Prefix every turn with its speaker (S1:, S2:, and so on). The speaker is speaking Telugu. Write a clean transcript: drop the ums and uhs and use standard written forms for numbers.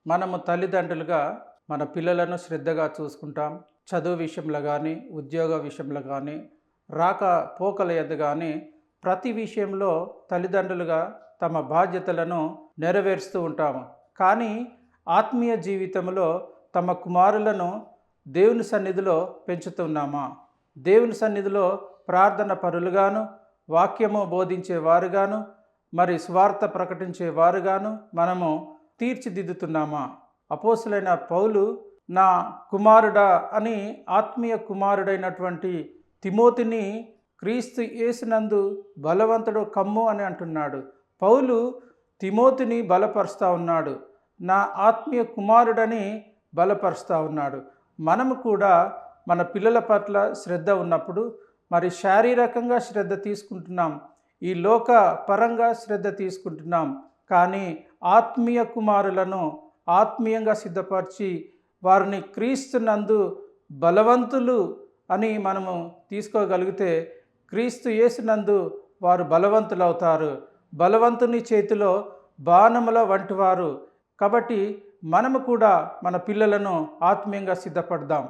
S1: మనము తల్లిదండ్రులుగా మన పిల్లలను శ్రద్ధగా చూసుకుంటాం. చదువు విషయంలో కానీ, ఉద్యోగ విషయంలో కానీ, పోకల యందు కానీ ప్రతి విషయంలో తల్లిదండ్రులుగా తమ బాధ్యతలను నెరవేరుస్తూ ఉంటాము. కానీ ఆత్మీయ జీవితంలో తమ కుమారులను దేవుని సన్నిధిలో పెంచుతున్నామా? దేవుని సన్నిధిలో ప్రార్థన పరులుగాను, వాక్యము బోధించేవారుగాను, మరి స్వార్థ ప్రకటించేవారుగాను మనము తీర్చిదిద్దుతున్నామా? అపోస్తులైన పౌలు నా కుమారుడా అని ఆత్మీయ కుమారుడైనటువంటి తిమోతిని క్రీస్తు యేసునందు బలవంతుడు కమ్ము అని అంటున్నాడు. పౌలు తిమోతిని బలపరుస్తూ ఉన్నాడు. నా ఆత్మీయ కుమారుడని బలపరుస్తూ ఉన్నాడు. మనము కూడా మన పిల్లల పట్ల శ్రద్ధ ఉన్నప్పుడు మరి శారీరకంగా శ్రద్ధ తీసుకుంటున్నాం, ఈ లోక పరంగా శ్రద్ధ తీసుకుంటున్నాం. కానీ ఆత్మీయ కుమారులను ఆత్మీయంగా సిద్ధపరిచి వారిని క్రీస్తునందు బలవంతులు అని మనము తీసుకోగలిగితే క్రీస్తు యేసునందు వారు బలవంతులు అవుతారు. బలవంతుని చేతిలో బాణముల వంటివారు. కాబట్టి మనము కూడా మన పిల్లలను ఆత్మీయంగా సిద్ధపడదాం.